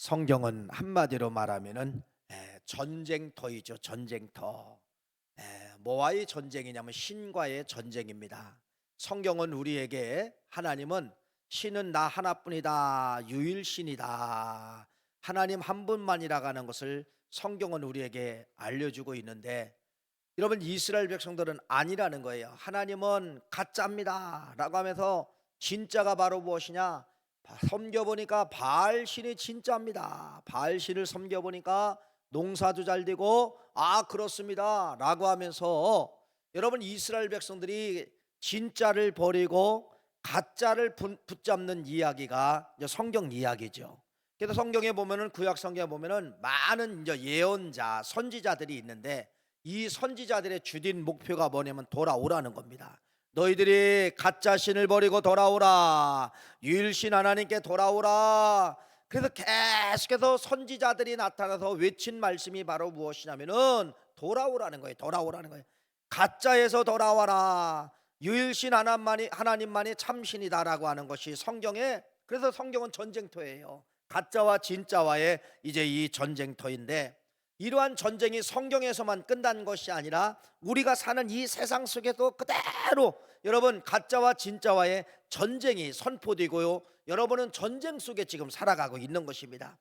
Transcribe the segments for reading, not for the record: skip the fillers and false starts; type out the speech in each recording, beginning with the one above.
성경은 한마디로 말하면은 전쟁터이죠. 전쟁터. 뭐와의 전쟁이냐면 신과의 전쟁입니다. 성경은 우리에게 하나님은 신은 나 하나뿐이다. 유일신이다. 하나님 한 분만이라고 하는 것을 성경은 우리에게 알려주고 있는데, 여러분, 이스라엘 백성들은 아니라는 거예요. 하나님은 가짜입니다 라고 하면서 진짜가 바로 무엇이냐, 섬겨보니까 바알신이 진짜입니다. 바알신을 섬겨보니까 농사도 잘 되고 그렇습니다 라고 하면서, 여러분, 이스라엘 백성들이 진짜를 버리고 가짜를 붙잡는 이야기가 이제 성경 이야기죠. 그래서 성경에 보면은, 구약 성경에 보면은 많은 이제 예언자 선지자들이 있는데, 이 선지자들의 주된 목표가 뭐냐면 돌아오라는 겁니다. 너희들이 가짜 신을 버리고 돌아오라. 유일신 하나님께 돌아오라. 그래서 계속해서 선지자들이 나타나서 외친 말씀이 바로 무엇이냐면은 돌아오라는 거예요. 돌아오라는 거예요. 가짜에서 돌아와라. 유일신 하나님만이 참신이다라고 하는 것이 성경에, 그래서 성경은 전쟁터예요. 가짜와 진짜와의 이제 이 전쟁터인데, 이러한 전쟁이 성경에서만 끝난 것이 아니라 우리가 사는 이 세상 속에도 그대로 여러분 가짜와 진짜와의 전쟁이 선포되고요, 여러분은 전쟁 속에 지금 살아가고 있는 것입니다.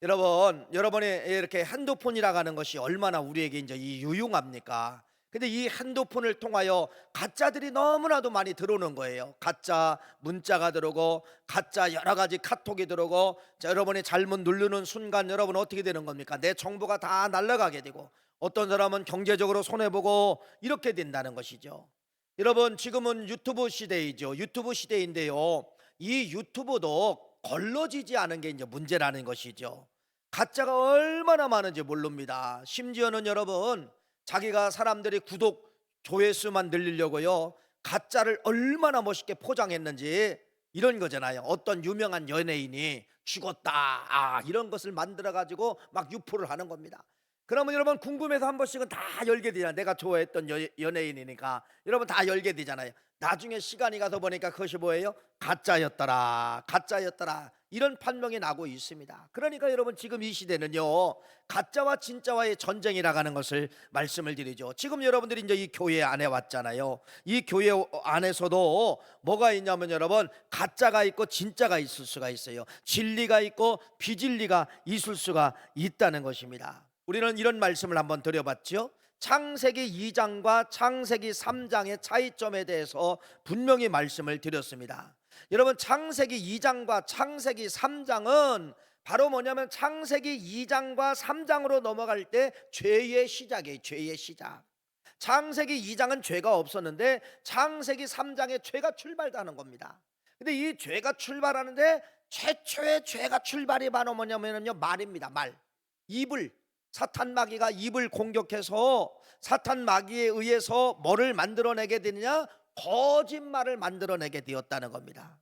여러분의 이렇게 핸드폰이라고 하는 것이 얼마나 우리에게 이제 이 유용합니까? 근데 이 핸드폰을 통하여 가짜들이 너무나도 많이 들어오는 거예요. 가짜 문자가 들어오고 가짜 여러 가지 카톡이 들어오고, 자, 여러분이 잘못 누르는 순간 여러분 어떻게 되는 겁니까? 내 정보가 다 날아가게 되고, 어떤 사람은 경제적으로 손해보고 이렇게 된다는 것이죠. 여러분, 지금은 유튜브 시대이죠. 유튜브 시대인데요, 이 유튜브도 걸러지지 않은 게 이제 문제라는 것이죠. 가짜가 얼마나 많은지 모릅니다. 심지어는 여러분, 자기가 사람들이 구독 조회수만 늘리려고요, 가짜를 얼마나 멋있게 포장했는지, 이런 거잖아요. 어떤 유명한 연예인이 죽었다 이런 것을 만들어 가지고 막 유포를 하는 겁니다. 그러면 여러분 궁금해서 한 번씩은 다 열게 되잖아요. 내가 좋아했던 연예인이니까 여러분 다 열게 되잖아요. 나중에 시간이 가서 보니까 그것이 뭐예요? 가짜였더라, 가짜였더라, 이런 판명이 나고 있습니다. 그러니까 여러분, 지금 이 시대는요, 가짜와 진짜와의 전쟁이라고 하는 것을 말씀을 드리죠. 지금 여러분들이 이제 이 교회 안에 왔잖아요. 이 교회 안에서도 뭐가 있냐면 여러분, 가짜가 있고 진짜가 있을 수가 있어요. 진리가 있고 비진리가 있을 수가 있다는 것입니다. 우리는 이런 말씀을 한번 드려봤죠. 창세기 2장과 창세기 3장의 차이점에 대해서 분명히 말씀을 드렸습니다. 여러분, 창세기 2장과 창세기 3장은 바로 뭐냐면, 창세기 2장과 3장으로 넘어갈 때 죄의 시작이에요. 죄의 시작. 창세기 2장은 죄가 없었는데 창세기 3장에 죄가 출발하는 겁니다. 근데 이 죄가 출발하는데 최초의 죄가 출발이 바로 뭐냐면요, 말입니다. 말. 입을, 사탄 마귀가 입을 공격해서 사탄 마귀에 의해서 뭐를 만들어내게 되느냐? 거짓말을 만들어내게 되었다는 겁니다.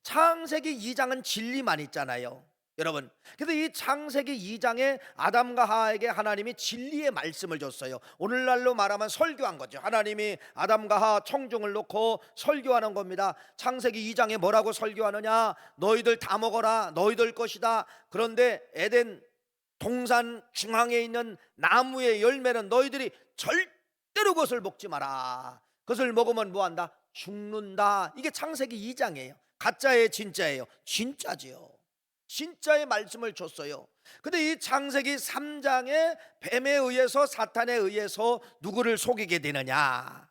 창세기 2장은 진리만 있잖아요, 여러분. 그래서 이 창세기 2장에 아담과 하와에게 하나님이 진리의 말씀을 줬어요. 오늘날로 말하면 설교한 거죠. 하나님이 아담과 하와 청중을 놓고 설교하는 겁니다. 창세기 2장에 뭐라고 설교하느냐? 너희들 다 먹어라, 너희들 것이다. 그런데 에덴 동산 중앙에 있는 나무의 열매는 너희들이 절대로 그것을 먹지 마라. 그것을 먹으면 뭐한다? 죽는다. 이게 창세기 2장이에요. 가짜예요, 진짜예요? 진짜지요. 진짜의 말씀을 줬어요. 근데 이 창세기 3장에 뱀에 의해서, 사탄에 의해서 누구를 속이게 되느냐?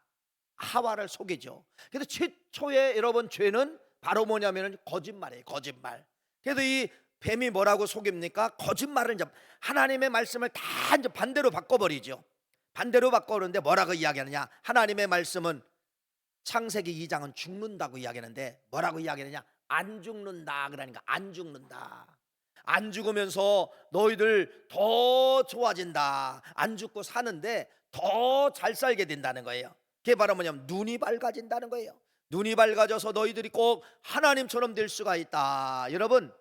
하와를 속이죠. 그래서 최초의 여러분 죄는 바로 뭐냐면 거짓말이에요. 거짓말. 그래서 이 뱀이 뭐라고 속입니까? 거짓말을 이제 하나님의 말씀을 다 이제 반대로 바꿔버리죠. 반대로 바꿔버리는데 뭐라고 이야기하느냐? 하나님의 말씀은 창세기 2장은 죽는다고 이야기하는데 뭐라고 이야기하느냐? 안 죽는다. 그러니까 안 죽는다. 안 죽으면서 너희들 더 좋아진다. 안 죽고 사는데 더 잘 살게 된다는 거예요. 그게 바로 뭐냐면 눈이 밝아진다는 거예요. 눈이 밝아져서 너희들이 꼭 하나님처럼 될 수가 있다. 여러분,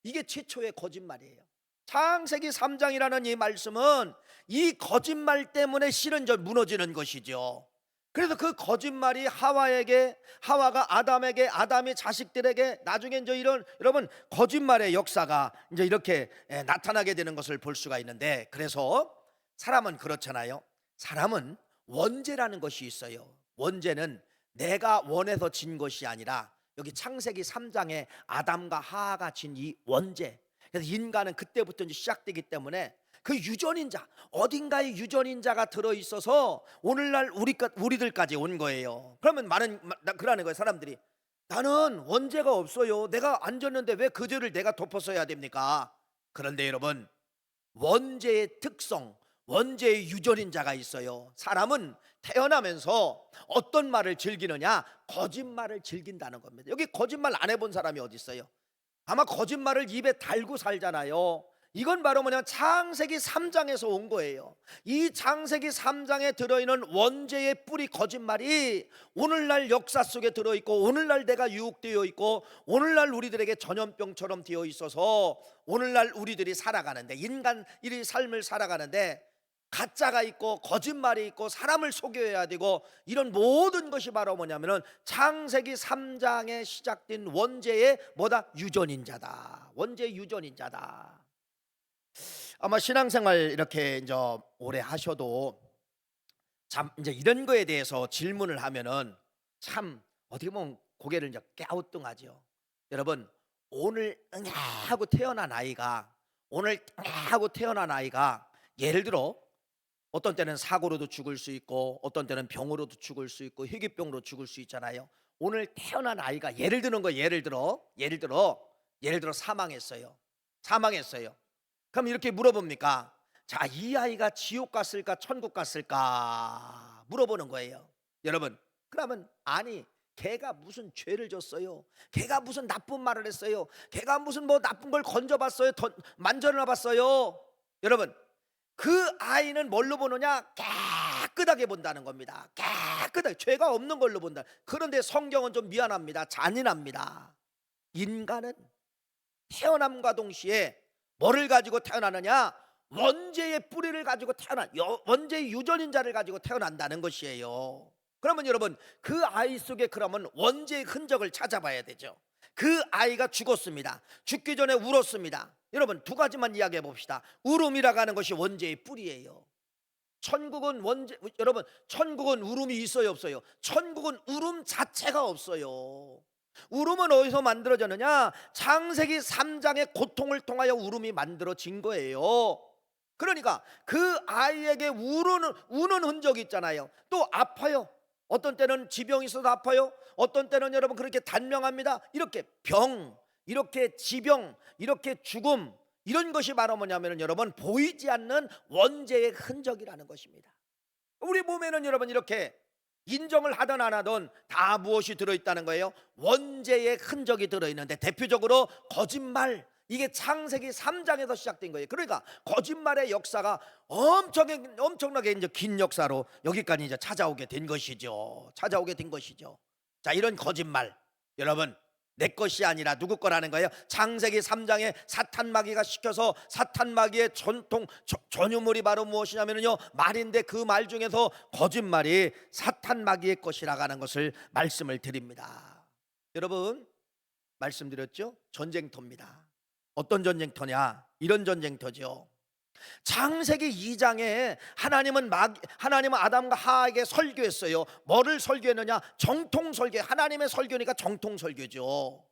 이게 최초의 거짓말이에요. 창세기 3장이라는 이 말씀은 이 거짓말 때문에 실은 무너지는 것이죠. 그래서 그 거짓말이 하와에게, 하와가 아담에게, 아담이 자식들에게, 나중에 이제 이런 여러분 거짓말의 역사가 이제 이렇게 나타나게 되는 것을 볼 수가 있는데, 그래서 사람은 그렇잖아요. 사람은 원죄라는 것이 있어요. 원죄는 내가 원해서 진 것이 아니라 여기 창세기 3장에 아담과 하하가 진 이 원죄. 그래서 인간은 그때부터 이제 시작되기 때문에 그 유전인자, 어딘가에 유전인자가 들어있어서 오늘날 우리들까지 온 거예요. 그러면 그러는 거예요. 사람들이, 나는 원죄가 없어요, 내가 안 졌는데 왜 그 죄를 내가 덮었어야 됩니까? 그런데 여러분, 원죄의 특성, 원죄의 유전인자가 있어요. 사람은 태어나면서 어떤 말을 즐기느냐? 거짓말을 즐긴다는 겁니다. 여기 거짓말 안 해본 사람이 어디 있어요? 아마 거짓말을 입에 달고 살잖아요. 이건 바로 뭐냐, 창세기 3장에서 온 거예요. 이 창세기 3장에 들어있는 원죄의 뿌리 거짓말이 오늘날 역사 속에 들어있고, 오늘날 내가 유혹되어 있고, 오늘날 우리들에게 전염병처럼 되어 있어서 오늘날 우리들이 살아가는데, 인간의 삶을 살아가는데 가짜가 있고 거짓말이 있고 사람을 속여야 되고, 이런 모든 것이 바로 뭐냐면은 창세기 3장에 시작된 원죄의 뭐다? 유전인자다. 원죄의 유전인자다. 아마 신앙생활 이렇게 이제 오래 하셔도 참 이제 이런 거에 대해서 질문을 하면은 참 어떻게 보면 고개를 이제 갸우뚱하죠. 여러분, 오늘 하고 태어난 아이가, 예를 들어 어떤 때는 사고로도 죽을 수 있고, 어떤 때는 병으로도 죽을 수 있고, 희귀병으로 죽을 수 있잖아요. 오늘 태어난 아이가 예를 드는 거, 예를 들어 사망했어요. 그럼 이렇게 물어봅니까? 자, 이 아이가 지옥 갔을까 천국 갔을까 물어보는 거예요. 여러분, 그러면 아니, 걔가 무슨 죄를 졌어요? 걔가 무슨 나쁜 말을 했어요? 걔가 무슨 뭐 나쁜 걸 건져봤어요? 만져놔봤어요? 여러분, 그 아이는 뭘로 보느냐? 깨끗하게 본다는 겁니다. 깨끗하게, 죄가 없는 걸로 본다. 그런데 성경은 좀 미안합니다. 잔인합니다. 인간은 태어남과 동시에 뭐를 가지고 태어나느냐? 원죄의 뿌리를 가지고 원죄의 유전인자를 가지고 태어난다는 것이에요. 그러면 여러분, 그 아이 속에 그러면 원죄의 흔적을 찾아봐야 되죠. 그 아이가 죽었습니다. 죽기 전에 울었습니다. 여러분, 두 가지만 이야기해 봅시다. 울음이라고 하는 것이 원죄의 뿌리예요. 여러분, 천국은 울음이 있어요, 없어요? 천국은 울음 자체가 없어요. 울음은 어디서 만들어졌느냐? 창세기 3장의 고통을 통하여 울음이 만들어진 거예요. 그러니까 그 아이에게 우는 흔적이 있잖아요. 또 아파요. 어떤 때는 지병이 있어도 아파요. 어떤 때는 여러분 그렇게 단명합니다. 이렇게 병, 이렇게 지병, 이렇게 죽음, 이런 것이 바로 뭐냐면 여러분 보이지 않는 원죄의 흔적이라는 것입니다. 우리 몸에는 여러분 이렇게 인정을 하든 안 하든 다 무엇이 들어있다는 거예요? 원죄의 흔적이 들어있는데, 대표적으로 거짓말, 이게 창세기 3장에서 시작된 거예요. 그러니까 거짓말의 역사가 엄청나게 이제 긴 역사로 여기까지 이제 찾아오게 된 것이죠. 자, 이런 거짓말, 여러분, 내 것이 아니라 누구 거라는 거예요? 창세기 3장에 사탄 마귀가 시켜서, 사탄 마귀의 전유물이 바로 무엇이냐면요, 말인데 그 말 중에서 거짓말이 사탄 마귀의 것이라고 하는 것을 말씀을 드립니다. 여러분, 말씀드렸죠? 전쟁터입니다. 어떤 전쟁터냐? 이런 전쟁터죠. 창세기 2장에 하나님은 아담과 하와에게 설교했어요. 뭐를 설교했느냐? 정통 설교. 하나님의 설교니까 정통 설교죠.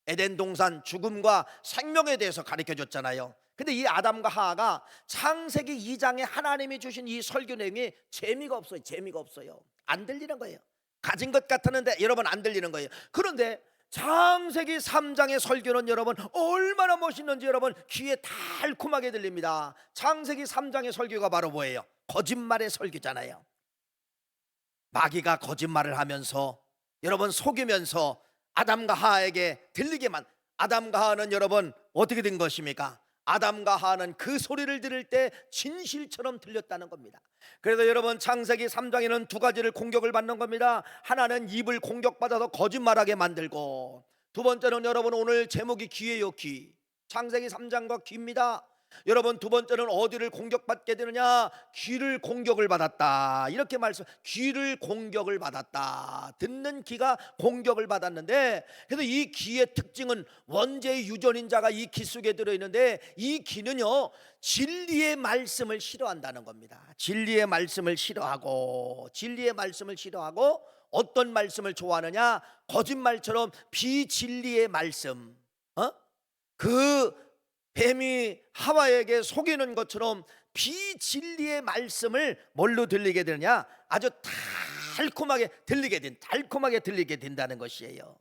에덴 동산 죽음과 생명에 대해서 가르쳐 줬잖아요. 근데 이 아담과 하와가 창세기 2장에 하나님이 주신 이 설교 내용이 재미가 없어요. 안 들리는 거예요. 가진 것 같았는데 여러분 안 들리는 거예요. 그런데 창세기 3장의 설교는 여러분 얼마나 멋있는지 여러분 귀에 달콤하게 들립니다. 창세기 3장의 설교가 바로 뭐예요? 거짓말의 설교잖아요. 마귀가 거짓말을 하면서 여러분 속이면서 아담과 하와에게 들리게만, 아담과 하와는 여러분 어떻게 된 것입니까? 아담과 하와는 그 소리를 들을 때 진실처럼 들렸다는 겁니다. 그래서 여러분 창세기 3장에는 두 가지를 공격을 받는 겁니다. 하나는 입을 공격받아서 거짓말하게 만들고, 두 번째는 여러분 오늘 제목이 귀예요, 귀. 창세기 3장과 귀입니다. 여러분 두 번째는 어디를 공격받게 되느냐? 귀를 공격을 받았다. 이렇게 말씀. 귀를 공격을 받았다. 듣는 귀가 공격을 받았는데, 그래서 이 귀의 특징은 원죄의 유전인 자가 이 귀 속에 들어있는데, 이 귀는요 진리의 말씀을 싫어한다는 겁니다. 진리의 말씀을 싫어하고, 진리의 말씀을 싫어하고, 어떤 말씀을 좋아하느냐? 거짓말처럼 비진리의 말씀. 그 뱀이 하와에게 속이는 것처럼 비진리의 말씀을 뭘로 들리게 되느냐? 아주 달콤하게 들리게 된다는 것이에요.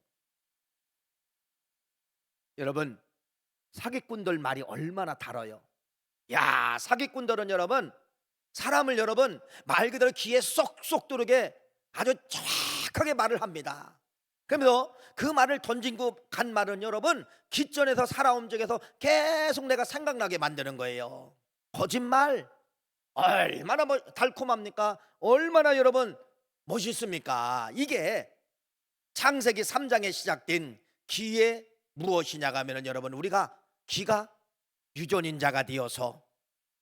여러분, 사기꾼들 말이 얼마나 달아요. 야, 사기꾼들은 여러분, 사람을 여러분 말 그대로 귀에 쏙쏙 들어게 아주 정확하게 말을 합니다. 그러면서 그 말을 던지고 간 말은 여러분 기전에서 살아온 적에서 계속 내가 생각나게 만드는 거예요. 거짓말 얼마나 달콤합니까? 얼마나 여러분 멋있습니까? 이게 창세기 3장에 시작된 귀의 무엇이냐가 하면 여러분, 우리가 귀가 유전인자가 되어서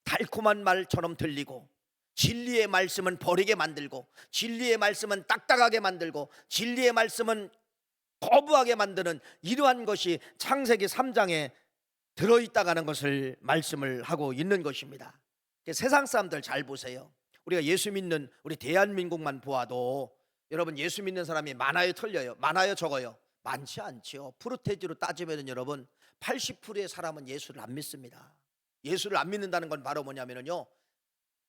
달콤한 말처럼 들리고, 진리의 말씀은 버리게 만들고, 진리의 말씀은 딱딱하게 만들고, 진리의 말씀은 거부하게 만드는 이러한 것이 창세기 3장에 들어있다가는 것을 말씀을 하고 있는 것입니다. 세상 사람들 잘 보세요. 우리가 예수 믿는 우리 대한민국만 보아도 여러분 예수 믿는 사람이 많아요, 틀려요? 많아요, 적어요? 많지 않죠. 프로테지로 따지면 여러분 80%의 사람은 예수를 안 믿습니다. 예수를 안 믿는다는 건 바로 뭐냐면요,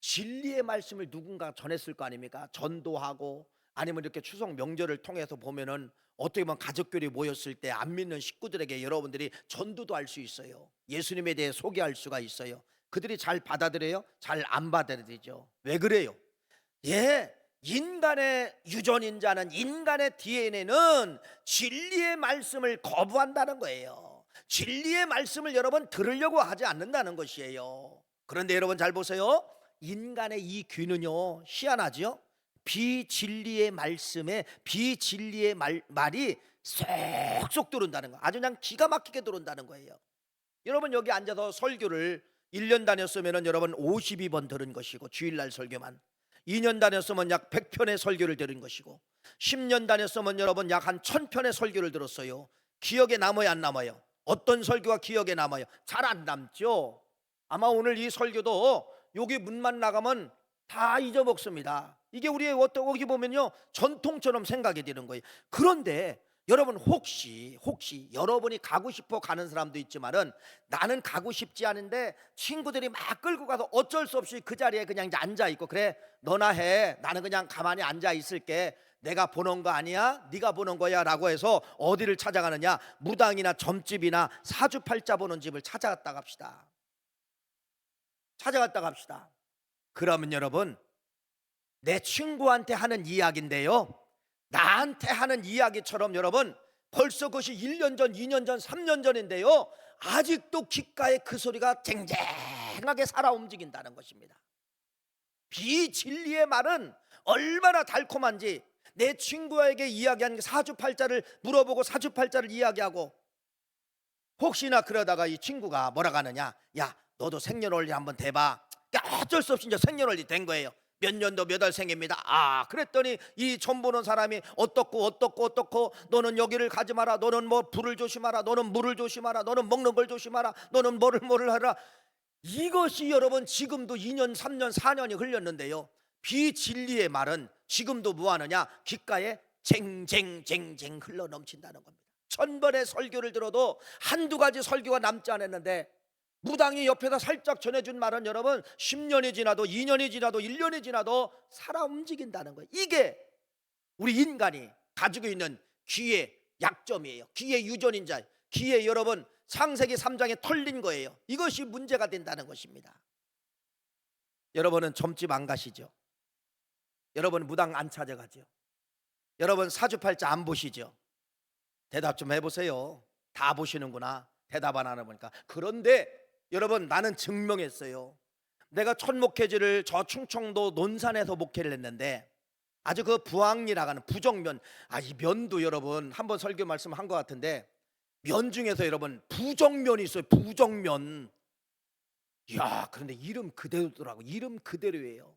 진리의 말씀을 누군가 전했을 거 아닙니까? 전도하고, 아니면 이렇게 추석 명절을 통해서 보면은 어떻게 보면 가족끼리 모였을 때 안 믿는 식구들에게 여러분들이 전도도 할 수 있어요. 예수님에 대해 소개할 수가 있어요. 그들이 잘 받아들여요? 잘 안 받아들이죠. 왜 그래요? 인간의 유전인자는, 인간의 DNA는 진리의 말씀을 거부한다는 거예요. 진리의 말씀을 여러분 들으려고 하지 않는다는 것이에요. 그런데 여러분 잘 보세요. 인간의 이 귀는요 희한하죠. 비진리의 말씀에 비진리의 말이 쏙쏙 들어온다는 거, 아주 그냥 기가 막히게 들어온다는 거예요. 여러분 여기 앉아서 설교를 1년 다녔으면 여러분 52번 들은 것이고, 주일날 설교만 2년 다녔으면 약 100편의 설교를 들은 것이고, 10년 다녔으면 여러분 약 한 1000편의 설교를 들었어요. 기억에 남아요, 안 남아요? 어떤 설교가 기억에 남아요? 잘 안 남죠. 아마 오늘 이 설교도 여기 문만 나가면 다 잊어먹습니다. 이게 우리의 어떻게 보면요 전통처럼 생각이 되는 거예요. 그런데 여러분 혹시 여러분이 가고 싶어 가는 사람도 있지만은, 나는 가고 싶지 않은데 친구들이 막 끌고 가서 어쩔 수 없이 그 자리에 그냥 이제 앉아 있고, 그래 너나 해, 나는 그냥 가만히 앉아 있을게, 내가 보는 거 아니야, 네가 보는 거야 라고 해서 어디를 찾아가느냐? 무당이나 점집이나 사주팔자 보는 집을 찾아갔다 갑시다. 그러면 여러분 내 친구한테 하는 이야기인데요, 나한테 하는 이야기처럼 여러분 벌써 그것이 1년 전, 2년 전, 3년 전인데요 아직도 귓가에 그 소리가 쟁쟁하게 살아 움직인다는 것입니다. 비진리의 말은 얼마나 달콤한지, 내 친구에게 이야기한 사주팔자를 물어보고 사주팔자를 이야기하고, 혹시나 그러다가 이 친구가 뭐라 하느냐? 야, 너도 생년월일 한번 대봐. 어쩔 수 없이 이제 생년월일 된 거예요. 몇 년도 몇 월생입니다. 아, 그랬더니 이 전 보는 사람이 어떻고 너는 여기를 가지 마라, 너는 뭐 불을 조심하라, 너는 물을 조심하라, 너는 먹는 걸 조심하라, 너는 뭐를 하라. 이것이 여러분 지금도 2년 3년 4년이 흘렸는데요, 비진리의 말은 지금도 뭐하느냐? 귓가에 쟁쟁쟁쟁 흘러 넘친다는 겁니다. 1000번의 설교를 들어도 한두 가지 설교가 남지 않았는데, 무당이 옆에서 살짝 전해준 말은 여러분 10년이 지나도 2년이 지나도 1년이 지나도 살아 움직인다는 거예요. 이게 우리 인간이 가지고 있는 귀의 약점이에요. 귀의 유전인자, 귀에 여러분 창세기 3장에 털린 거예요. 이것이 문제가 된다는 것입니다. 여러분은 점집 안 가시죠? 여러분 무당 안 찾아가죠? 여러분 사주팔자 안 보시죠? 대답 좀 해보세요. 다 보시는구나. 대답 안 하는 거니까. 그런데 여러분 나는 증명했어요. 내가 첫 목회지를 저 충청도 논산에서 목회를 했는데, 아주 그 부항리라고 하는 부정면, 이 면도 여러분 한번 설교 말씀한 것 같은데, 면 중에서 여러분 부정면이 있어요. 부정면. 야, 그런데 이름 그대로더라고. 이름 그대로예요.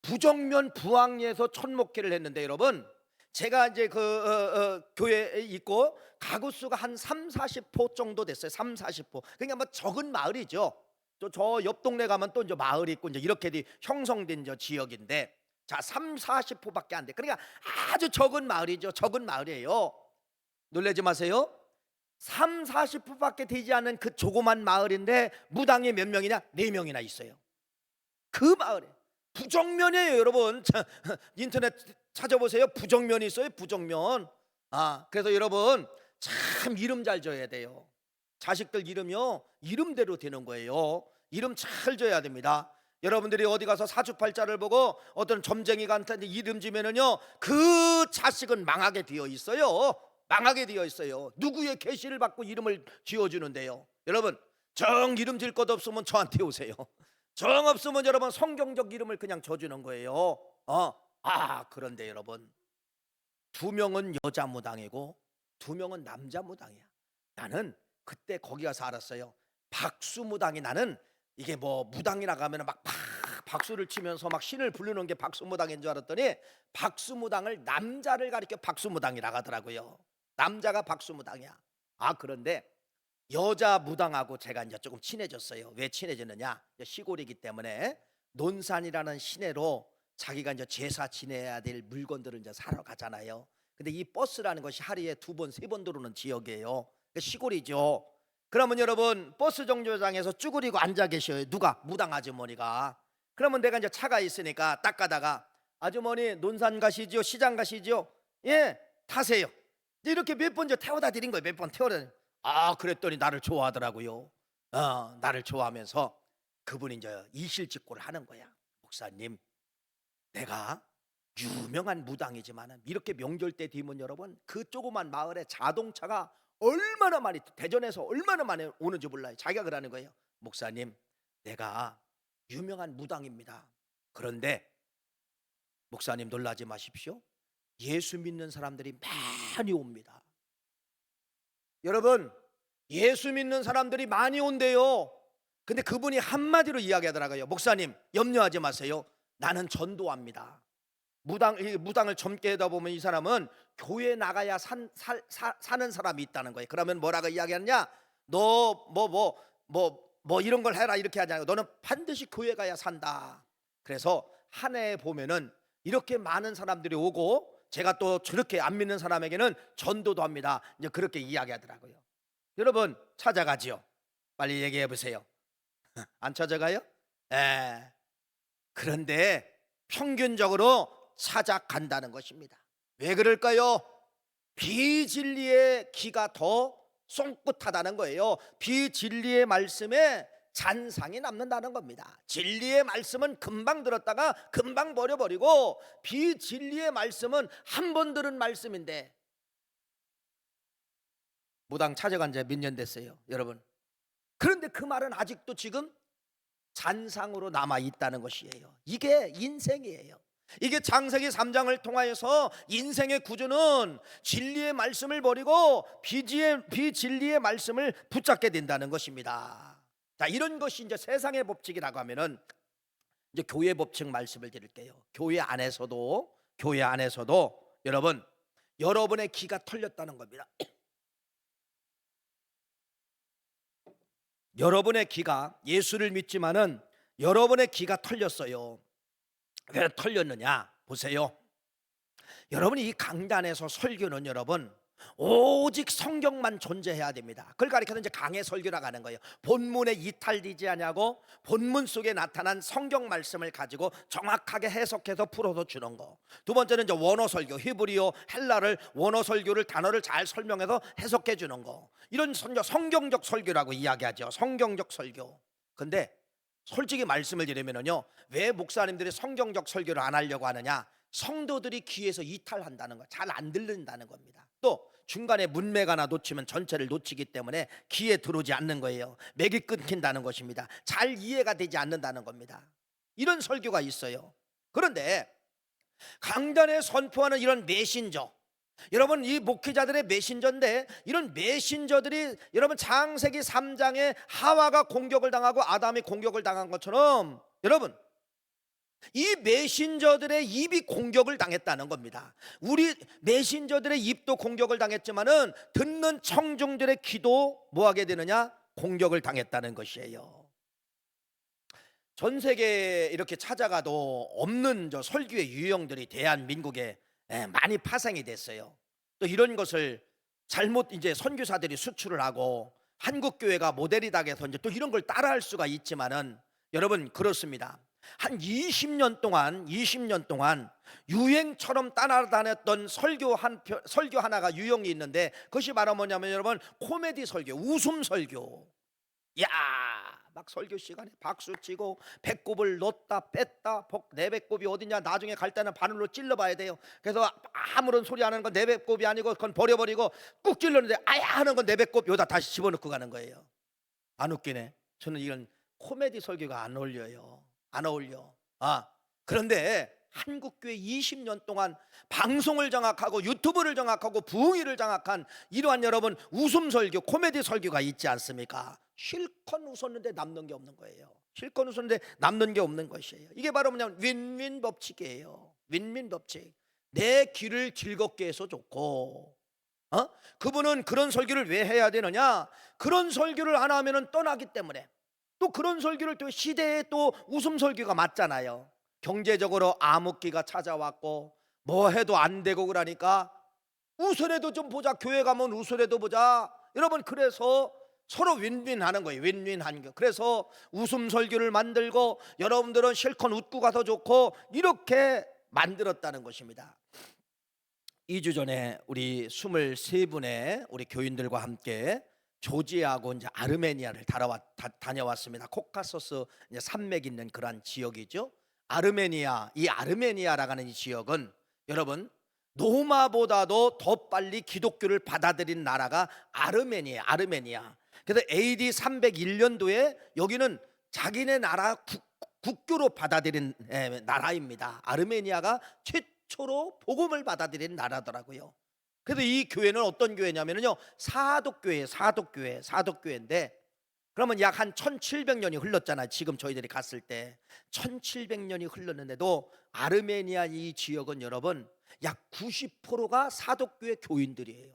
부정면 부항리에서 첫 목회를 했는데 여러분, 제가 이제 교회에 있고 가구 수가 한 3, 40포 정도 됐어요. 3, 40포. 그러니까 뭐 적은 마을이죠. 또 저 옆 동네 가면 또 이제 마을이 있고 이제 이렇게 형성된 저 지역인데, 자, 3, 40포밖에 안 돼. 그러니까 아주 적은 마을이죠. 적은 마을이에요. 놀라지 마세요. 3, 40포밖에 되지 않은 그 조그만 마을인데 무당이 몇 명이냐? 4명이나 있어요. 그 마을에 부정면이에요, 여러분. 인터넷 찾아보세요. 부정면이 있어요. 부정면. 그래서 여러분 참 이름 잘 지어야 돼요. 자식들 이름이요, 이름대로 되는 거예요. 이름 잘 지어야 됩니다. 여러분들이 어디 가서 사주팔자를 보고 어떤 점쟁이가 한테 이름 지면은요, 그 자식은 망하게 되어 있어요. 망하게 되어 있어요. 누구의 계시를 받고 이름을 지어주는데요. 여러분, 정 이름 질 것 없으면 저한테 오세요. 정 없으면 여러분 성경적 이름을 그냥 줘주는 거예요. 그런데 여러분, 2명은 여자 무당이고 2명은 남자 무당이야. 나는 그때 거기 가서 알았어요. 박수 무당이, 나는 이게 뭐 무당이라 가면 막 박수를 치면서 막 신을 부르는 게 박수 무당인 줄 알았더니 박수 무당을, 남자를 가리켜 박수 무당이라고 하더라고요. 남자가 박수 무당이야. 그런데 여자 무당하고 제가 이제 조금 친해졌어요. 왜 친해졌느냐? 시골이기 때문에 논산이라는 시내로 자기가 이제 제사 지내야 될 물건들을 이제 사러 가잖아요. 근데 이 버스라는 것이 하루에 2번, 3번 들어오는 지역이에요. 시골이죠. 그러면 여러분, 버스 정류장에서 쭈그리고 앉아 계셔요. 누가? 무당 아주머니가. 그러면 내가 이제 차가 있으니까 딱 가다가, 아주머니 논산 가시죠? 시장 가시죠? 예, 타세요. 이렇게 몇 번 태워다 드린 거예요. 몇 번 태워다. 그랬더니 나를 좋아하더라고요. 나를 좋아하면서 그분이 이제 이실직고를 하는 거야. 목사님, 내가 유명한 무당이지만 이렇게 명절 때 되면 여러분, 그 조그만 마을에 자동차가 얼마나 많이, 대전에서 얼마나 많이 오는지 몰라요. 자기가 그러는 거예요. 목사님, 내가 유명한 무당입니다. 그런데 목사님 놀라지 마십시오. 예수 믿는 사람들이 많이 옵니다. 여러분, 예수 믿는 사람들이 많이 온대요. 근데 그분이 한마디로 이야기하더라고요. 목사님, 염려하지 마세요. 나는 전도합니다. 무당을 젊게 하다 보면 이 사람은 교회 나가야 사는 사람이 있다는 거예요. 그러면 뭐라고 이야기하느냐? 너 뭐 이런 걸 해라 이렇게 하잖아요. 너는 반드시 교회 가야 산다. 그래서 한 해에 보면은 이렇게 많은 사람들이 오고, 제가 또 저렇게 안 믿는 사람에게는 전도도 합니다. 이제 그렇게 이야기하더라고요. 여러분, 찾아가지요. 빨리 얘기해 보세요. 안 찾아가요? 그런데 평균적으로 찾아간다는 것입니다. 왜 그럴까요? 비진리의 기가 더 쫑긋하다는 거예요. 비진리의 말씀에 잔상이 남는다는 겁니다. 진리의 말씀은 금방 들었다가 금방 버려버리고, 비진리의 말씀은 한 번 들은 말씀인데, 무당 찾아간 지 몇 년 됐어요, 여러분. 그런데 그 말은 아직도 지금 잔상으로 남아 있다는 것이에요. 이게 인생이에요. 이게 창세기 3장을 통하여서 인생의 구조는 진리의 말씀을 버리고 비진리의 말씀을 붙잡게 된다는 것입니다. 자, 이런 것이 이제 세상의 법칙이라고 하면은 이제 교회 법칙 말씀을 드릴게요. 교회 안에서도 여러분, 여러분의 기가 털렸다는 겁니다. 여러분의 기가, 예수를 믿지만은 여러분의 기가 털렸어요. 왜 털렸느냐? 보세요. 여러분이 이 강단에서 설교는 여러분 오직 성경만 존재해야 됩니다. 그걸 가리켜서 이제 강해 설교라고 하는 거예요. 본문에 이탈되지 않냐고, 본문 속에 나타난 성경 말씀을 가지고 정확하게 해석해서 풀어서 주는 거. 두 번째는 이제 원어 설교, 히브리어, 헬라를 원어 설교를 단어를 잘 설명해서 해석해 주는 거. 이런 성경적 설교라고 이야기하죠. 성경적 설교. 근데 솔직히 말씀을 드리면요, 왜 목사님들이 성경적 설교를 안 하려고 하느냐? 성도들이 귀에서 이탈한다는 거, 잘 안 들린다는 겁니다. 또 중간에 문맥 하나 놓치면 전체를 놓치기 때문에 귀에 들어오지 않는 거예요. 맥이 끊긴다는 것입니다. 잘 이해가 되지 않는다는 겁니다. 이런 설교가 있어요. 그런데 강단에 선포하는 이런 메신저, 여러분, 이 목회자들의 메신저인데, 이런 메신저들이 여러분 창세기 3장에 하와가 공격을 당하고 아담이 공격을 당한 것처럼 여러분 이 메신저들의 입이 공격을 당했다는 겁니다. 우리 메신저들의 입도 공격을 당했지만은 듣는 청중들의 귀도 뭐하게 되느냐? 공격을 당했다는 것이에요. 전 세계에 이렇게 찾아가도 없는 저 설교의 유형들이 대한민국에 많이 파생이 됐어요. 또 이런 것을 잘못 이제 선교사들이 수출을 하고 한국 교회가 모델이 돼서 이제 또 이런 걸 따라할 수가 있지만은 여러분 그렇습니다. 한 20년 동안 유행처럼 따라다녔던 설교 하나가 유형이 있는데, 그것이 바로 뭐냐면 여러분 코미디 설교, 웃음 설교. 야, 막 설교 시간에 박수 치고 배꼽을 넣었다 뺐다, 내 배꼽이 어디냐, 나중에 갈 때는 바늘로 찔러봐야 돼요. 그래서 아무런 소리 안 하는 건 내 배꼽이 아니고 그건 버려버리고 꾹 찔렀는데 아야 하는 건 내 배꼽, 여기다 다시 집어넣고 가는 거예요. 안 웃기네. 저는 이런 코미디 설교가 안 어울려요. 안 어울려. 그런데 한국교회 20년 동안 방송을 장악하고 유튜브를 장악하고 부흥회를 장악한 이러한 여러분 웃음 설교, 코미디 설교가 있지 않습니까? 실컷 웃었는데 남는 게 없는 거예요. 실컷 웃었는데 남는 게 없는 것이에요. 이게 바로 뭐냐면 윈윈 법칙이에요. 윈윈 법칙. 내 귀를 즐겁게 해서 좋고, 그분은 그런 설교를 왜 해야 되느냐? 그런 설교를 안 하면은 떠나기 때문에. 또 그런 설교를 또 시대에 또 웃음 설교가 맞잖아요. 경제적으로 암흑기가 찾아왔고 뭐 해도 안 되고 그러니까 웃으래도 좀 보자, 교회 가면 웃으래도 보자. 여러분 그래서 서로 윈윈하는 거예요. 윈윈한 거. 그래서 웃음 설교를 만들고 여러분들은 실컷 웃고 가서 좋고 이렇게 만들었다는 것입니다. 2주 전에 우리 23분의 우리 교인들과 함께 조지아하고 이제 아르메니아를 다녀왔습니다. 코카소스 이제 산맥 있는 그러한 지역이죠. 아르메니아, 이 아르메니아라고 하는 이 지역은 여러분 로마보다도 더 빨리 기독교를 받아들인 나라가 아르메니아. 그래서 AD 301년도에 여기는 자기네 나라 국교로 받아들인 나라입니다. 아르메니아가 최초로 복음을 받아들인 나라더라고요. 그래서 이 교회는 어떤 교회냐면요, 사독교회인데, 그러면 약 한 1700년이 흘렀잖아요. 지금 저희들이 갔을 때 1700년이 흘렀는데도 아르메니아 이 지역은 여러분 약 90%가 사독교회 교인들이에요.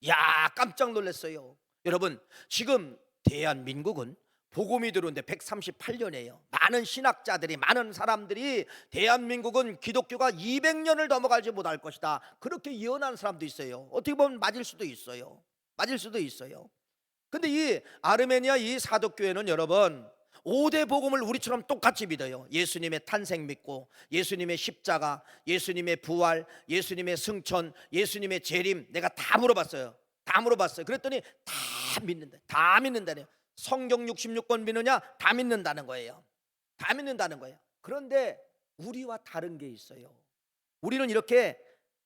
야, 깜짝 놀랐어요. 여러분 지금 대한민국은 복음이 들어오는데 138년이에요. 많은 신학자들이, 많은 사람들이 대한민국은 기독교가 200년을 넘어가지 못할 것이다, 그렇게 예언하는 사람도 있어요. 어떻게 보면 맞을 수도 있어요. 근데 이 아르메니아 이 사독교회는 여러분 5대 복음을 우리처럼 똑같이 믿어요. 예수님의 탄생 믿고, 예수님의 십자가, 예수님의 부활, 예수님의 승천, 예수님의 재림. 내가 다 물어봤어요. 그랬더니 다 믿는다네요. 성경 66권 믿느냐? 다 믿는다는 거예요. 그런데 우리와 다른 게 있어요. 우리는 이렇게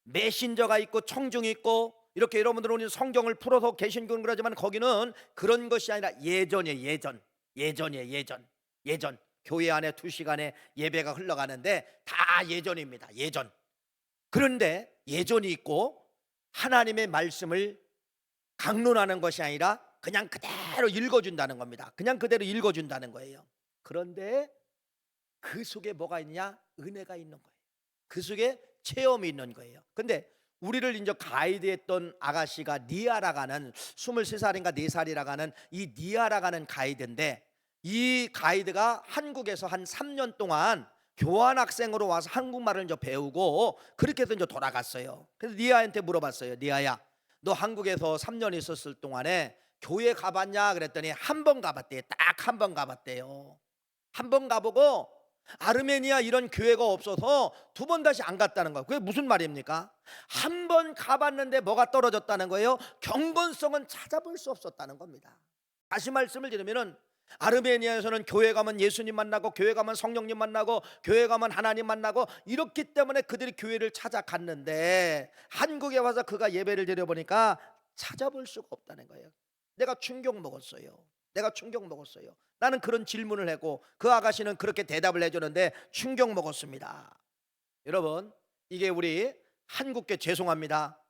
메신저가 있고 청중이 있고 이렇게 여러분들은 오늘 성경을 풀어서 개신교는 그러지만 거기는 그런 것이 아니라 예전이에요. 예전 교회 안에 2시간의 예배가 흘러가는데 다 예전입니다. 그런데 예전이 있고 하나님의 말씀을 강론하는 것이 아니라 그냥 그대로 읽어준다는 겁니다. 그런데 그 속에 뭐가 있냐? 은혜가 있는 거예요. 그 속에 체험이 있는 거예요. 근데 우리를 이제 가이드했던 아가씨가 니아라가는 23살인가 4살이라가는 이 니아라가는 가이드인데, 이 가이드가 한국에서 한 3년 동안 교환학생으로 와서 한국말을 이제 배우고 그렇게 해서 이제 돌아갔어요. 그래서 니아한테 물어봤어요. 니아야, 너 한국에서 3년 있었을 동안에 교회 가봤냐? 그랬더니 한 번 가봤대요. 딱 한 번 가봤대요. 한 번 가보고 아르메니아 이런 교회가 없어서 2번 다시 안 갔다는 거예요. 그게 무슨 말입니까? 한 번 가봤는데 뭐가 떨어졌다는 거예요? 경건성은 찾아볼 수 없었다는 겁니다. 다시 말씀을 드리면은 아르메니아에서는 교회 가면 예수님 만나고, 교회 가면 성령님 만나고, 교회 가면 하나님 만나고 이렇기 때문에 그들이 교회를 찾아갔는데 한국에 와서 그가 예배를 드려보니까 찾아볼 수가 없다는 거예요. 내가 충격 먹었어요. 나는 그런 질문을 했고 그 아가씨는 그렇게 대답을 해주는데 충격 먹었습니다. 여러분, 이게 우리 한국께 죄송합니다.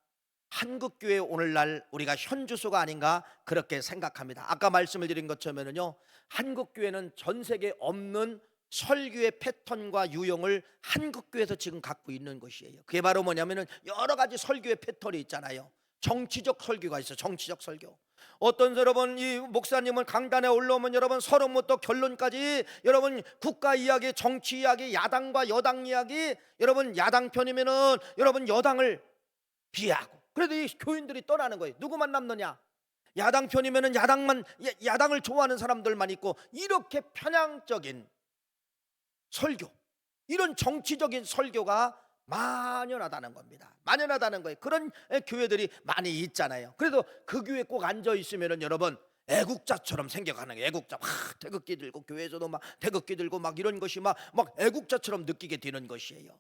한국교회 오늘날 우리가 현주소가 아닌가 그렇게 생각합니다. 아까 말씀을 드린 것처럼요, 한국교회는 전 세계에 없는 설교의 패턴과 유형을 한국교회에서 지금 갖고 있는 것이에요. 그게 바로 뭐냐면은 여러 가지 설교의 패턴이 있잖아요. 정치적 설교가 있어요. 정치적 설교. 어떤 여러분 이 목사님은 강단에 올라오면 여러분 서론부터 결론까지 여러분 국가 이야기, 정치 이야기, 야당과 여당 이야기, 여러분 야당 편이면은 여러분 여당을 비하하고, 그래도 이 교인들이 떠나는 거예요. 누구만 남느냐? 야당 편이면은 야당을 좋아하는 사람들만 있고, 이렇게 편향적인 설교, 이런 정치적인 설교가 만연하다는 겁니다. 만연하다는 거예요. 그런 교회들이 많이 있잖아요. 그래도 그 교회에 꼭 앉아 있으면은 여러분 애국자처럼 생겨가는 거예요. 애국자 막 태극기 들고, 교회에서도 막 태극기 들고 막 이런 것이 막 애국자처럼 느끼게 되는 것이에요.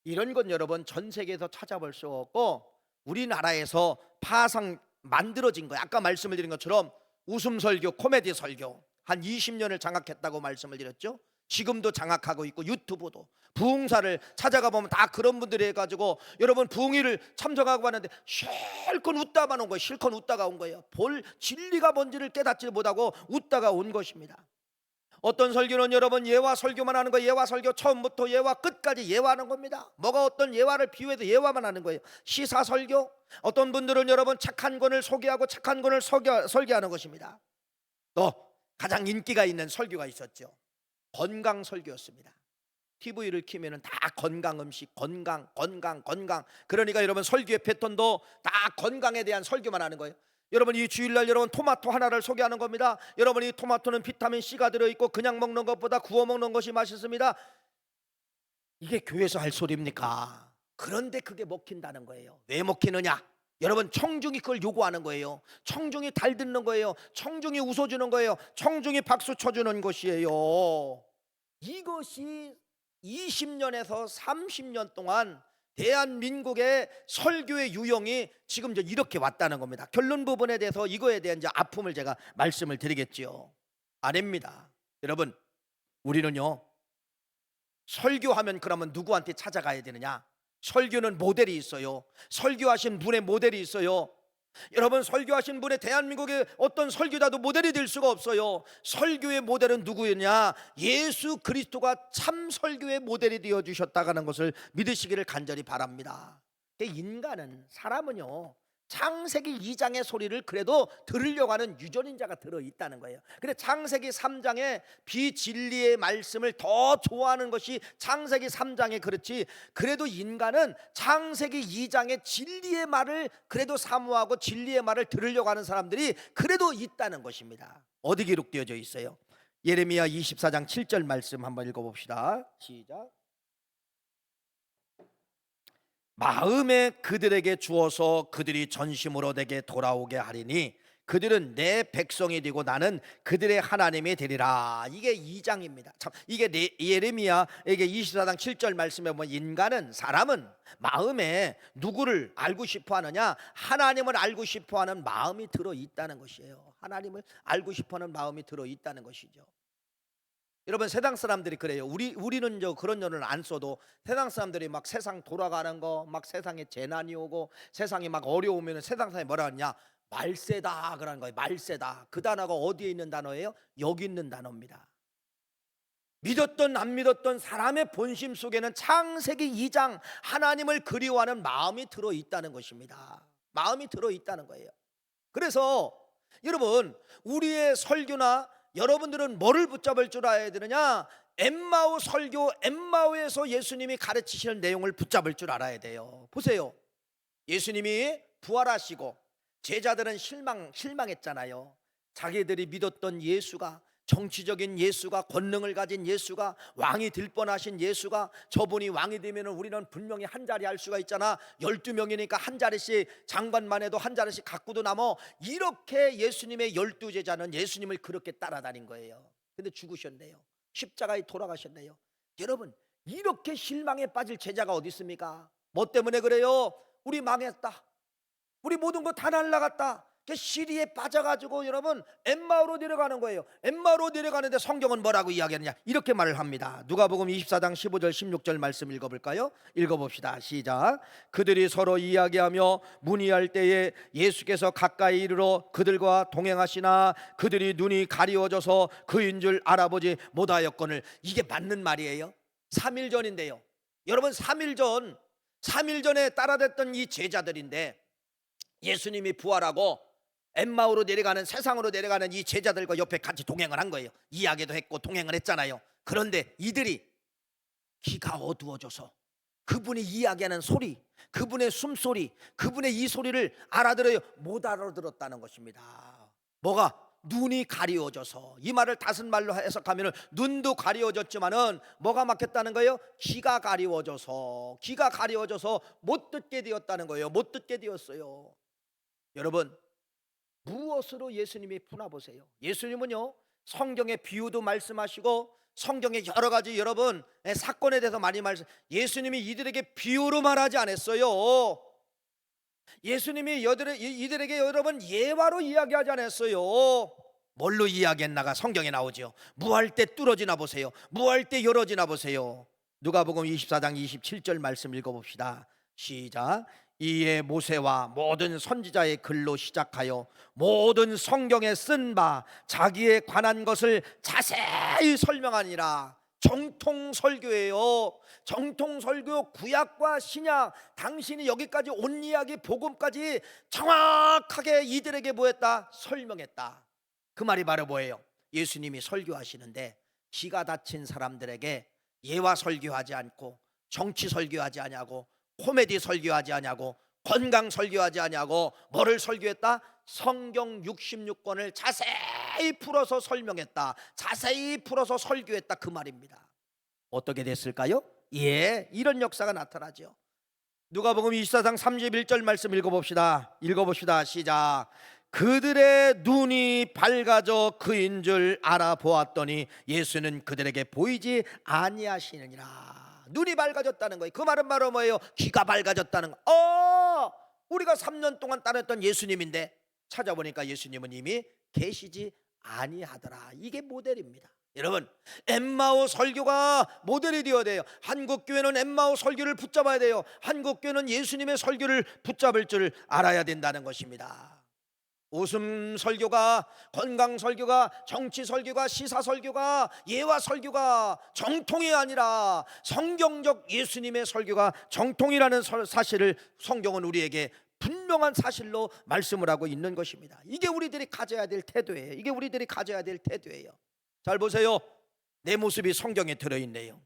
이런 건 여러분 전 세계에서 찾아볼 수 없고 우리나라에서 파상 만들어진 거예요. 아까 말씀을 드린 것처럼 웃음 설교, 코미디 설교 한 20년을 장악했다고 말씀을 드렸죠. 지금도 장악하고 있고, 유튜브도 부흥사를 찾아가 보면 다 그런 분들이 해가지고 여러분 부흥회를 참석하고 하는데 실컷 웃다만 온 거예요. 실컷 웃다가 온 거예요. 볼 진리가 뭔지를 깨닫지 못하고 웃다가 온 것입니다. 어떤 설교는 여러분 예화 설교만 하는 거예요. 예화 설교 처음부터 예화 끝까지 예화하는 겁니다. 뭐가 어떤 예화를 비유해서 예화만 하는 거예요. 시사 설교. 어떤 분들은 여러분 착한 권을 소개하고 착한 권을 설계하는 것입니다. 또 가장 인기가 있는 설교가 있었죠. 건강 설교였습니다. TV를 키면은 다 건강 음식, 건강. 그러니까 여러분 설교의 패턴도 다 건강에 대한 설교만 하는 거예요. 여러분 이 주일날 여러분 토마토 하나를 소개하는 겁니다. 여러분 이 토마토는 비타민 C가 들어있고 그냥 먹는 것보다 구워 먹는 것이 맛있습니다. 이게 교회에서 할 소리입니까? 그런데 그게 먹힌다는 거예요. 왜 먹히느냐? 여러분 청중이 그걸 요구하는 거예요. 청중이 달 듣는 거예요. 청중이 웃어주는 거예요. 청중이 박수 쳐주는 것이에요. 이것이 20년에서 30년 동안 대한민국의 설교의 유형이 지금 이렇게 왔다는 겁니다. 결론 부분에 대해서 이거에 대한 이제 아픔을 제가 말씀을 드리겠지요. 아닙니다. 여러분 우리는요 설교하면 그러면 누구한테 찾아가야 되느냐? 설교는 모델이 있어요. 설교하신 분의 모델이 있어요. 여러분 설교하신 분의 대한민국의 어떤 설교자도 모델이 될 수가 없어요. 설교의 모델은 누구였냐? 예수 그리스도가 참 설교의 모델이 되어 주셨다는 것을 믿으시기를 간절히 바랍니다. 인간은, 사람은요 창세기 2장의 소리를 그래도 들으려고 하는 유전인자가 들어있다는 거예요. 근데 창세기 3장의 비진리의 말씀을 더 좋아하는 것이 창세기 3장에 그렇지, 그래도 인간은 창세기 2장의 진리의 말을 그래도 사모하고 진리의 말을 들으려고 하는 사람들이 그래도 있다는 것입니다. 어디 기록되어져 있어요? 예레미야 24장 7절 말씀 한번 읽어봅시다. 시작. 마음에 그들에게 주어서 그들이 전심으로 내게 돌아오게 하리니 그들은 내 백성이 되고 나는 그들의 하나님이 되리라. 이게 2장입니다. 참 이게 예레미야에게 24장 7절 말씀에 보면 인간은, 사람은 마음에 누구를 알고 싶어 하느냐? 하나님을 알고 싶어 하는 마음이 들어 있다는 것이에요. 하나님을 알고 싶어 하는 마음이 들어 있다는 것이죠. 여러분 세상 사람들이 그래요. 우리는 그런 년을 안 써도 세상 사람들이 막 세상 돌아가는 거, 막 세상에 재난이 오고 세상이 막 어려우면 세상 사람이 뭐라 하냐? 말세다 그러는 거예요. 말세다. 그 단어가 어디에 있는 단어예요? 여기 있는 단어입니다. 믿었던 안 믿었던 사람의 본심 속에는 창세기 2장 하나님을 그리워하는 마음이 들어있다는 것입니다. 마음이 들어있다는 거예요. 그래서 여러분 우리의 설교나 여러분들은 뭐를 붙잡을 줄 알아야 되느냐? 엠마오 설교, 엠마오에서 예수님이 가르치시는 내용을 붙잡을 줄 알아야 돼요. 보세요. 예수님이 부활하시고 제자들은 실망했잖아요. 자기들이 믿었던 예수가, 정치적인 예수가, 권능을 가진 예수가, 왕이 될 뻔하신 예수가, 저분이 왕이 되면 우리는 분명히 한 자리 할 수가 있잖아. 12명이니까 한 자리씩, 장관만 해도 한 자리씩 갖고도 남어. 이렇게 예수님의 12제자는 예수님을 그렇게 따라다닌 거예요. 근데 죽으셨네요. 십자가에 돌아가셨네요. 여러분 이렇게 실망에 빠질 제자가 어디 있습니까? 뭐 때문에 그래요? 우리 망했다, 우리 모든 거 다 날라갔다, 그 시리에 빠져가지고 여러분 엠마오로 내려가는 거예요. 엠마오로 내려가는데 성경은 뭐라고 이야기하느냐, 이렇게 말을 합니다. 누가복음 24장 15절 16절 말씀 읽어볼까요? 읽어봅시다. 시작. 그들이 서로 이야기하며 문의할 때에 예수께서 가까이 이르러 그들과 동행하시나 그들이 눈이 가리워져서 그인 줄 알아보지 못하였거늘. 이게 맞는 말이에요. 3일 전인데요. 여러분 3일 전에 따라댔던 이 제자들인데, 예수님이 부활하고 엠마오로 내려가는, 세상으로 내려가는 이 제자들과 옆에 같이 동행을 한 거예요. 이야기도 했고 동행을 했잖아요. 그런데 이들이 귀가 어두워져서 그분이 이야기하는 소리, 그분의 숨소리, 그분의 이 소리를 알아들어요. 못 알아들었다는 것입니다. 뭐가? 눈이 가리워져서. 이 말을 다른 말로 해석하면 눈도 가리워졌지만은 뭐가 막혔다는 거예요? 귀가 가리워져서 못 듣게 되었다는 거예요. 못 듣게 되었어요. 여러분, 무엇으로 예수님이 푸나 보세요. 예수님은요, 성경의 비유도 말씀하시고 성경의 여러 가지 여러분 사건에 대해서 많이 예수님이 이들에게 비유로 말하지 않았어요. 예수님이 이들에게 여러분 예화로 이야기하지 않았어요. 뭘로 이야기했나가 성경에 나오죠. 무할 때 뚫어지나 보세요. 무할 때 열어지나 보세요. 누가복음 24장 27절 말씀 읽어봅시다. 시작. 이에 모세와 모든 선지자의 글로 시작하여 모든 성경에 쓴 바 자기에 관한 것을 자세히 설명하니라. 정통 설교예요. 정통 설교, 구약과 신약, 당신이 여기까지 온 이야기, 복음까지 정확하게 이들에게 뭐했다? 설명했다. 그 말이 바로 뭐예요? 예수님이 설교하시는데 기가 다친 사람들에게 예화 설교하지 않고, 정치 설교하지 않냐고, 코미디 설교하지 않냐고, 건강 설교하지 않냐고, 뭐를 설교했다? 성경 66권을 자세히 풀어서 설명했다. 자세히 풀어서 설교했다, 그 말입니다. 어떻게 됐을까요? 예, 이런 역사가 나타나죠. 누가복음 24장 31절 말씀 읽어봅시다. 시작. 그들의 눈이 밝아져 그인 줄 알아보았더니 예수는 그들에게 보이지 아니하시느니라. 눈이 밝아졌다는 거예요. 그 말은 바로 뭐예요? 귀가 밝아졌다는 거. 우리가 3년 동안 따랐던 예수님인데 찾아보니까 예수님은 이미 계시지 아니하더라. 이게 모델입니다. 여러분, 엠마오 설교가 모델이 되어야 돼요. 한국교회는 엠마오 설교를 붙잡아야 돼요. 한국교회는 예수님의 설교를 붙잡을 줄 알아야 된다는 것입니다. 웃음 설교가, 건강 설교가, 정치 설교가, 시사 설교가, 예화 설교가 정통이 아니라 성경적 예수님의 설교가 정통이라는 사실을 성경은 우리에게 분명한 사실로 말씀을 하고 있는 것입니다. 이게 우리들이 가져야 될 태도예요. 이게 우리들이 가져야 될 태도예요. 잘 보세요. 내 모습이 성경에 들어있네요.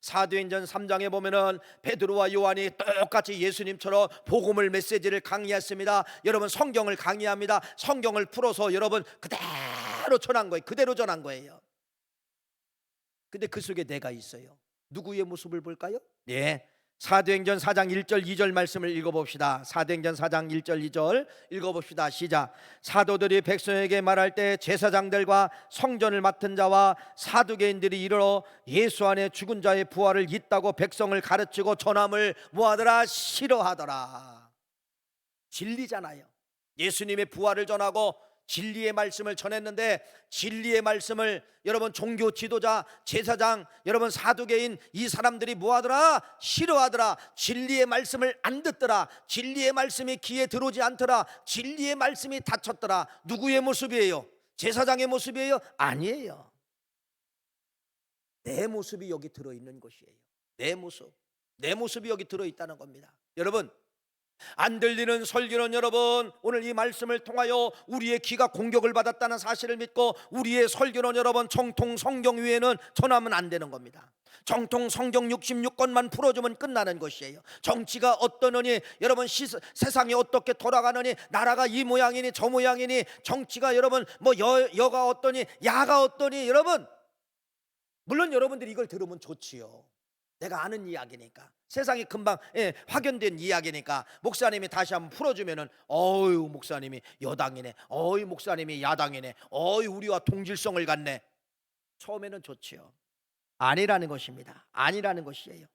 사도행전 3장에 보면은 베드로와 요한이 똑같이 예수님처럼 복음을, 메시지를 강의했습니다. 여러분, 성경을 강의합니다. 성경을 풀어서 여러분 그대로 전한 거예요. 그대로 전한 거예요. 근데 그 속에 내가 있어요. 누구의 모습을 볼까요? 네, 사도행전 4장 1절 2절 말씀을 읽어봅시다. 사도행전 4장 1절 2절 읽어봅시다. 시작. 사도들이 백성에게 말할 때 제사장들과 성전을 맡은 자와 사두개인들이 이르러 예수 안에 죽은 자의 부활을 있다고 백성을 가르치고 전함을 뭐하더라? 싫어하더라. 진리잖아요. 예수님의 부활을 전하고 진리의 말씀을 전했는데, 진리의 말씀을 여러분 종교 지도자, 제사장, 여러분 사두개인, 이 사람들이 뭐하더라? 싫어하더라. 진리의 말씀을 안 듣더라. 진리의 말씀이 귀에 들어오지 않더라. 진리의 말씀이 닫혔더라. 누구의 모습이에요? 제사장의 모습이에요? 아니에요. 내 모습이 여기 들어있는 것이에요. 내 모습이 여기 들어있다는 겁니다. 여러분, 안 들리는 설교는 여러분, 오늘 이 말씀을 통하여 우리의 귀가 공격을 받았다는 사실을 믿고 우리의 설교는 여러분 정통 성경 위에는 전하면 안 되는 겁니다. 정통 성경 66권만 풀어주면 끝나는 것이에요. 정치가 어떠느니, 여러분 세상이 어떻게 돌아가느니, 나라가 이 모양이니 저 모양이니, 정치가 여러분 뭐 여가 어떠니 야가 어떠니, 여러분 물론 여러분들이 이걸 들으면 좋지요. 내가 아는 이야기니까, 세상이 금방 확연된 이야기니까 목사님이 다시 한번 풀어주면은 어유 목사님이 여당이네, 어유 목사님이 야당이네, 어유 우리와 동질성을 갖네. 처음에는 좋지요. 아니라는 것입니다. 아니라는 것이에요.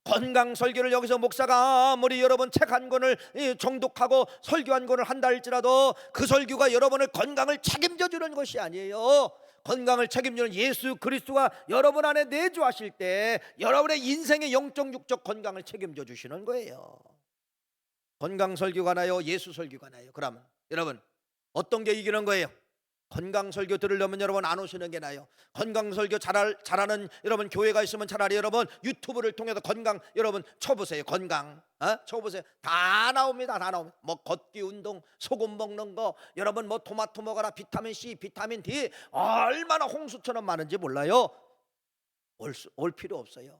건강 설교를 여기서 목사가 아무리 여러분 책 한 권을 정독하고 설교 한 권을 한다 할지라도 그 설교가 여러분의 건강을 책임져 주는 것이 아니에요. 건강을 책임지는 예수 그리스도가 여러분 안에 내주하실 때 여러분의 인생의 영적 육적 건강을 책임져 주시는 거예요. 건강 설교가 나요, 예수 설교가 나요? 그러면 여러분 어떤 게 이기는 거예요? 건강 설교 들으려면 여러분 안 오시는 게 나아요. 건강 설교 잘하는 여러분 교회가 있으면 차라리 여러분 유튜브를 통해서 건강 여러분 쳐보세요. 건강 쳐보세요. 다 나옵니다. 다 나옵니다. 뭐 걷기 운동, 소금 먹는 거, 여러분 뭐 토마토 먹어라, 비타민 C, 비타민 D 얼마나 홍수처럼 많은지 몰라요. 올 필요 없어요.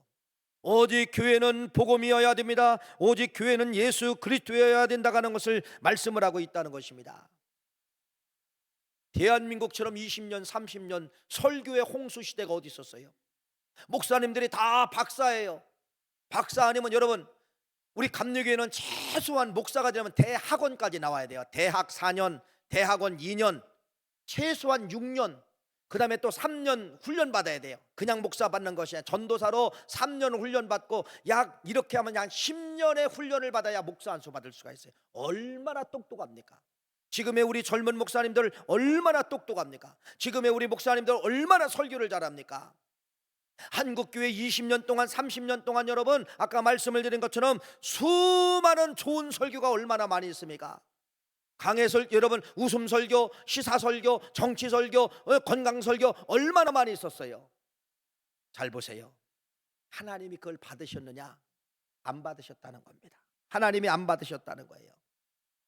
오직 교회는 복음이어야 됩니다. 오직 교회는 예수 그리스도여야 된다는 것을 말씀을 하고 있다는 것입니다. 대한민국처럼 20년 30년 설교의 홍수 시대가 어디 있었어요? 목사님들이 다 박사예요. 박사 아니면 여러분 우리 감리교회는 최소한 목사가 되면 대학원까지 나와야 돼요. 대학 4년, 대학원 2년, 최소한 6년, 그 다음에 또 3년 훈련 받아야 돼요. 그냥 목사 받는 것이 아니라 전도사로 3년 훈련 받고 약 이렇게 하면 한 10년의 훈련을 받아야 목사 안수 받을 수가 있어요. 얼마나 똑똑합니까? 지금의 우리 젊은 목사님들 얼마나 똑똑합니까? 지금의 우리 목사님들 얼마나 설교를 잘합니까? 한국교회 20년 동안 30년 동안 여러분 아까 말씀을 드린 것처럼 수많은 좋은 설교가 얼마나 많이 있습니까? 강해설 여러분 웃음 설교, 시사 설교, 정치 설교, 건강 설교 얼마나 많이 있었어요. 잘 보세요. 하나님이 그걸 받으셨느냐? 안 받으셨다는 겁니다. 하나님이 안 받으셨다는 거예요.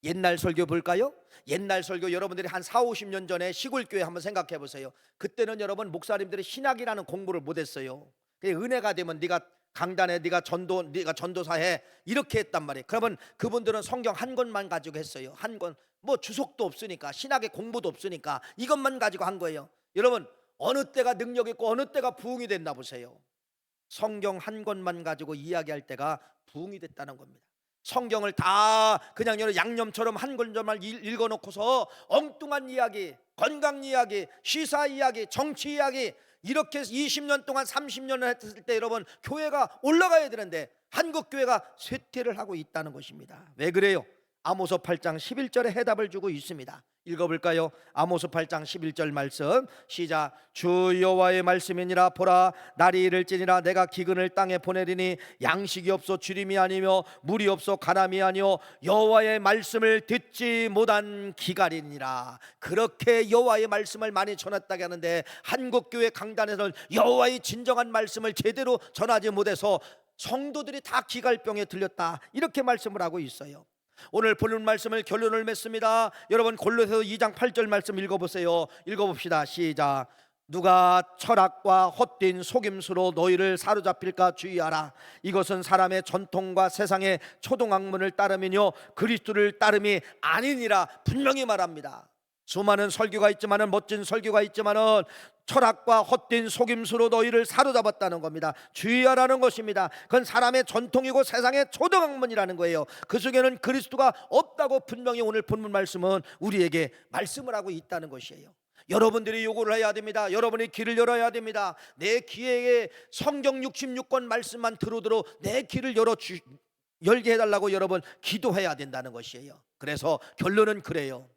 옛날 설교 볼까요? 옛날 설교 여러분들이 한 4, 50년 전에 시골교회 한번 생각해 보세요. 그때는 여러분 목사님들이 신학이라는 공부를 못했어요. 은혜가 되면 네가 강단에 네가 전도사해 이렇게 했단 말이에요. 그러면 그분들은 성경 한 권만 가지고 했어요. 한 권, 뭐 주석도 없으니까 신학의 공부도 없으니까 이것만 가지고 한 거예요. 여러분 어느 때가 능력 있고 어느 때가 부흥이 됐나 보세요. 성경 한 권만 가지고 이야기할 때가 부흥이 됐다는 겁니다. 성경을 다 그냥 양념처럼 한 권만 읽어놓고서 엉뚱한 이야기, 건강 이야기, 시사 이야기, 정치 이야기 이렇게 20년 동안 30년을 했을 때 여러분 교회가 올라가야 되는데 한국 교회가 쇠퇴를 하고 있다는 것입니다. 왜 그래요? 아모스 8장 11절에 해답을 주고 있습니다. 읽어볼까요? 아모스 8장 11절 말씀 시작. 주 여호와의 말씀이니라. 보라 날이 이를지니라 내가 기근을 땅에 보내리니 양식이 없어 주림이 아니며 물이 없어 가람이 아니요 여호와의 말씀을 듣지 못한 기갈이니라. 그렇게 여호와의 말씀을 많이 전했다고 하는데 한국교회 강단에서는 여호와의 진정한 말씀을 제대로 전하지 못해서 성도들이 다 기갈병에 들렸다 이렇게 말씀을 하고 있어요. 오늘 보는 말씀을 결론을 맺습니다. 여러분 골로새서 2장 8절 말씀 읽어보세요. 읽어봅시다. 시작. 누가 철학과 헛된 속임수로 너희를 사로잡힐까 주의하라. 이것은 사람의 전통과 세상의 초등학문을 따름이뇨 그리스도를 따름이 아니니라. 분명히 말합니다. 수많은 설교가 있지만은 멋진 설교가 있지만은 철학과 헛된 속임수로 너희를 사로잡았다는 겁니다. 주의하라는 것입니다. 그건 사람의 전통이고 세상의 초등학문이라는 거예요. 그 속에는 그리스도가 없다고 분명히 오늘 본문 말씀은 우리에게 말씀을 하고 있다는 것이에요. 여러분들이 요구를 해야 됩니다. 여러분이 귀를 열어야 됩니다. 내 귀에 성경 66권 말씀만 들어들어 내 귀를 열게 해달라고 여러분 기도해야 된다는 것이에요. 그래서 결론은 그래요.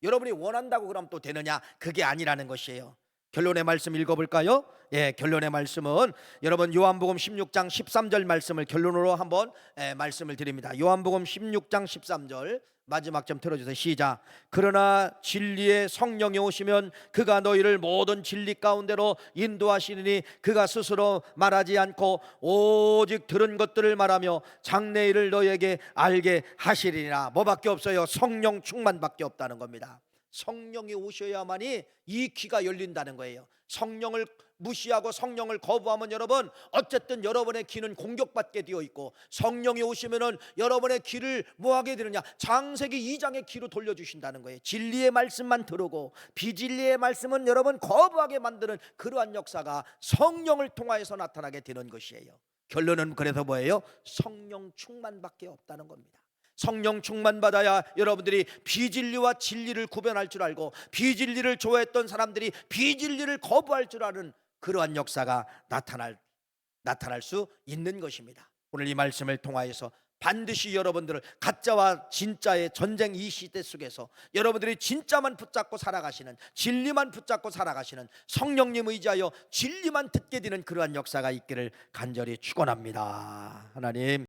여러분이 원한다고 그럼 또 되느냐? 그게 아니라는 것이에요. 결론의 말씀 읽어볼까요? 예, 결론의 말씀은 여러분 요한복음 16장 13절 말씀을 결론으로 한번 말씀을 드립니다. 요한복음 16장 13절 마지막 좀 들어주세요. 시작. 그러나 진리의 성령이 오시면 그가 너희를 모든 진리 가운데로 인도하시니 그가 스스로 말하지 않고 오직 들은 것들을 말하며 장래일을 너희에게 알게 하시리라. 뭐밖에 없어요? 성령 충만밖에 없다는 겁니다. 성령이 오셔야만이 이 귀가 열린다는 거예요. 성령을 무시하고 성령을 거부하면 여러분 어쨌든 여러분의 귀는 공격받게 되어 있고 성령이 오시면은 여러분의 귀를 뭐하게 되느냐? 창세기 2장의 귀로 돌려주신다는 거예요. 진리의 말씀만 들으고 비진리의 말씀은 여러분 거부하게 만드는 그러한 역사가 성령을 통하여서 나타나게 되는 것이에요. 결론은 그래서 뭐예요? 성령 충만밖에 없다는 겁니다. 성령 충만 받아야 여러분들이 비진리와 진리를 구별할 줄 알고 비진리를 좋아했던 사람들이 비진리를 거부할 줄 아는 그러한 역사가 나타날 수 있는 것입니다. 오늘 이 말씀을 통하여서 반드시 여러분들을 가짜와 진짜의 전쟁 이 시대 속에서 여러분들이 진짜만 붙잡고 살아가시는, 진리만 붙잡고 살아가시는, 성령님 의지하여 진리만 듣게 되는 그러한 역사가 있기를 간절히 축원합니다. 하나님